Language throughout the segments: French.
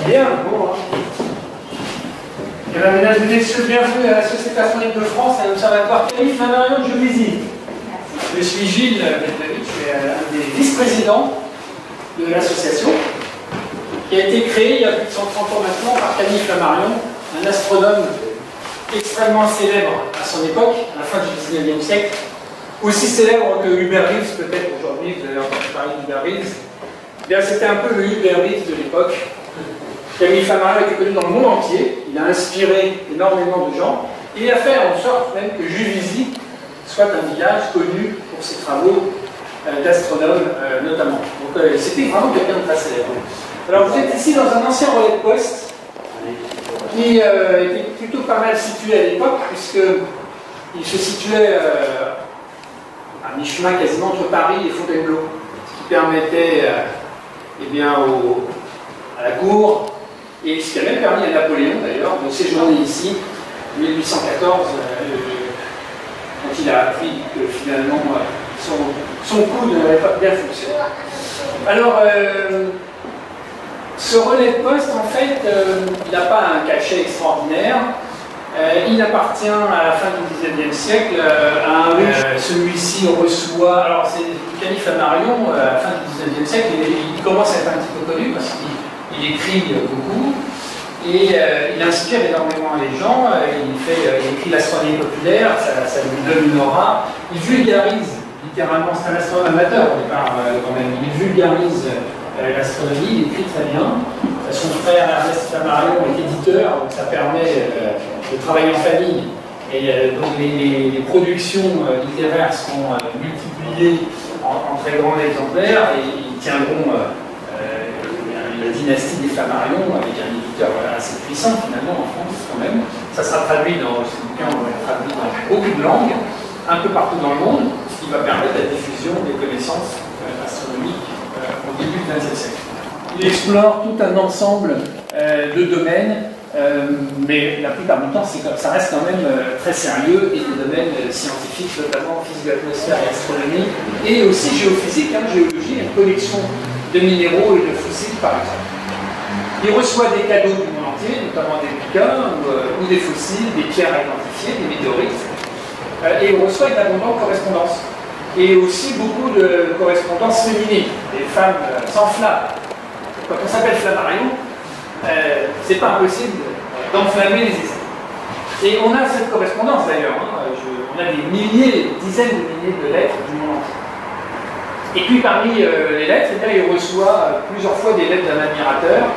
Bien, bon. Eh bien, mesdames et messieurs, bienvenue à la Société astronomique de France, à l'Observatoire Camille-Flammarion de Juvisy. Je suis Gilles Beltavich, je suis un des vice-présidents de l'association, qui a été créée il y a plus de 130 ans maintenant par Camille Flammarion, un astronome extrêmement célèbre à son époque, à la fin du 19e siècle, aussi célèbre que Hubert Reeves peut-être aujourd'hui, vous avez entendu parler d'Hubert Reeves. Eh bien, c'était un peu le Hubert Reeves de l'époque. Camille Flammarion était connu dans le monde entier, il a inspiré énormément de gens, et il a fait en sorte même que Juvisy soit un village connu pour ses travaux d'astronome notamment. Donc c'était vraiment quelqu'un de très célèbre. Alors vous êtes ici dans un ancien relais de poste qui était plutôt pas mal situé à l'époque, puisqu'il se situait à mi-chemin quasiment entre Paris et Fontainebleau, ce qui permettait eh bien, à la cour, et ce qui a même permis à Napoléon d'ailleurs de séjourner ici en 1814, quand il a appris que finalement son coup n'avait pas bien fonctionné. Alors, ce relais de poste, en fait, il n'a pas un cachet extraordinaire. Il appartient à la fin du XIXe siècle à un russe. Celui-ci reçoit. Alors, c'est Camille Flammarion, à la fin du XIXe siècle, il commence à être un petit peu connu parce qu'il écrit beaucoup et il inspire énormément les gens. Il écrit l'astronomie populaire, ça lui donne une aura. Il vulgarise, littéralement, c'est un astronome amateur au départ, quand même. Il vulgarise l'astronomie, il écrit très bien. Son frère Ernest Flammarion est éditeur, donc ça permet de travailler en famille. Et donc les productions littéraires seront multipliées en très grands exemplaires et ils tiendront la dynastie des Flammarion avec un éditeur assez puissant finalement en France quand même. Ça sera traduit dans ce bouquin, on va être traduit dans beaucoup de langues, un peu partout dans le monde, ce qui va permettre la diffusion des connaissances astronomiques au début du XXe siècle. Il explore tout un ensemble de domaines, mais la plupart du temps, ça reste quand même très sérieux, et des domaines scientifiques, notamment physique de l'atmosphère et astronomie, et aussi géophysique, géologie, une collection de minéraux et de fossiles, par exemple. Il reçoit des cadeaux du monde entier, notamment des bouquins ou des fossiles, des pierres à identifier, des météorites, et il reçoit une abondante correspondance. Et aussi beaucoup de correspondances féminines. Les femmes s'enflamment. Quand on s'appelle Flammarion, c'est pas impossible d'enflammer les esprits. Et on a cette correspondance d'ailleurs. On a des milliers, dizaines de milliers de lettres du monde entier. Et puis parmi les lettres, il reçoit plusieurs fois des lettres d'un admirateur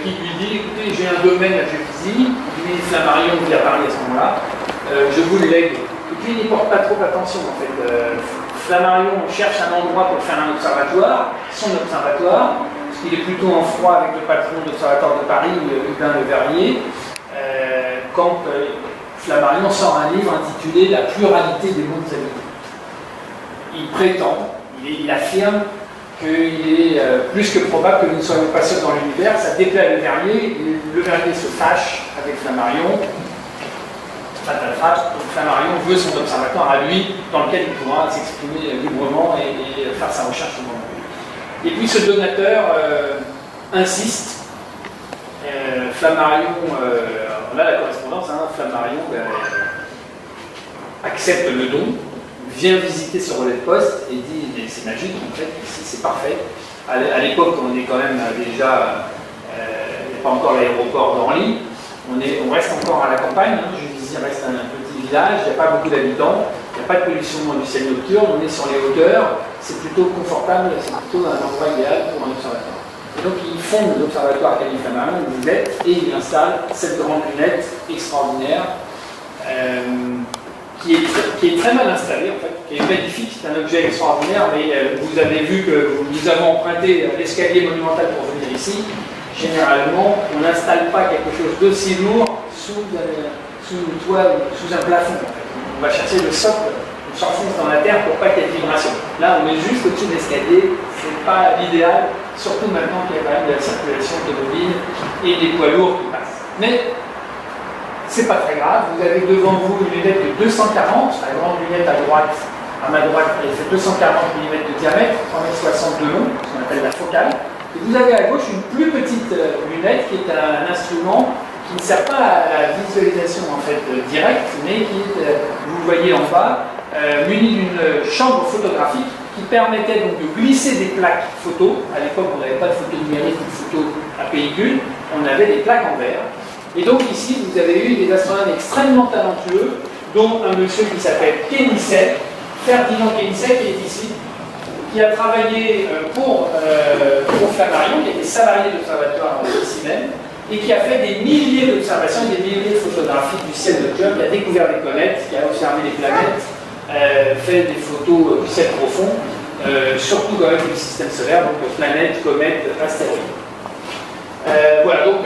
qui lui dit « Écoutez, j'ai un domaine à Juvisy, lui Flammarion qui a parlé à ce moment-là, je vous le lègue. » Et puis il n'y porte pas trop attention en fait. Flammarion cherche un endroit pour faire un observatoire, son observatoire, parce qu'il est plutôt en froid avec le patron de l'Observatoire de Paris, Hubin Le Verrier, quand Flammarion sort un livre intitulé « La pluralité des mondes habités ». Il prétend, il affirme qu'il est plus que probable que nous ne soyons pas seuls dans l'univers. Ça déplaît à Le Verrier, Le Verrier se fâche avec Flammarion. Donc Flammarion veut son observatoire à lui, dans lequel il pourra s'exprimer librement et faire sa recherche au monde. Et puis ce donateur insiste. Flammarion, on a la correspondance, Flammarion accepte le don, vient visiter ce relais de poste et dit c'est magique en fait, ici c'est parfait. À l'époque on est quand même déjà, il n'y a pas encore l'aéroport d'Orly, on reste encore à la campagne, Juvisy reste un petit village, il n'y a pas beaucoup d'habitants, il n'y a pas de pollution du ciel nocturne, on est sur les hauteurs, c'est plutôt confortable, c'est plutôt un endroit idéal pour un observatoire. Et donc il fonde l'observatoire Camille Flammarion, une lunette, et il installe cette grande lunette extraordinaire qui est très mal installée en fait, qui est magnifique, c'est un objet extraordinaire, mais vous avez vu que nous avons emprunté l'escalier monumental pour venir ici. généralement, on n'installe pas quelque chose d'aussi lourd sous le toit, sous un plafond. En fait. On va chercher le socle, on s'enfonce dans la terre pour pas qu'il y ait de vibration. Là, on est juste au-dessus de l'escalier, c'est pas l'idéal, surtout maintenant qu'il y a quand même de la circulation automobile et des poids lourds qui passent. Mais c'est pas très grave, vous avez devant vous une lunette de 240, la grande lunette à droite, à ma droite, elle fait 240 mm de diamètre, 3,60 m de long, ce qu'on appelle la focale. Et vous avez à gauche une plus petite lunette qui est un instrument qui ne sert pas à la visualisation en fait directe, mais qui est, vous voyez en bas, muni d'une chambre photographique qui permettait donc de glisser des plaques photo. À l'époque, on n'avait pas de photo numérique ou de photo à pellicule, on avait des plaques en verre. Et donc ici, vous avez eu des astronomes extrêmement talentueux, dont un monsieur qui s'appelle Kenissek, Ferdinand Kenissek, qui est ici, qui a travaillé pour Flammarion, qui était salarié de l'observatoire ici même, et qui a fait des milliers d'observations et des milliers de photographies du ciel nocturne, qui a découvert les comètes, qui a observé les planètes, fait des photos du ciel profond, surtout quand même du système solaire, donc planètes, comètes, astéroïdes. Voilà, donc...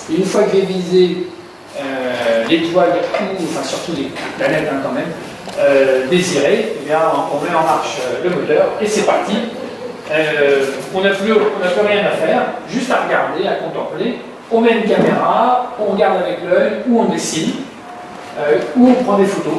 Et une fois que j'ai visé l'étoile ou, enfin surtout les planètes quand même, désirées, eh bien, on met en marche le moteur et c'est parti. On n'a plus rien à faire, juste à regarder, à contempler. On met une caméra, on regarde avec l'œil, ou on dessine, ou on prend des photos.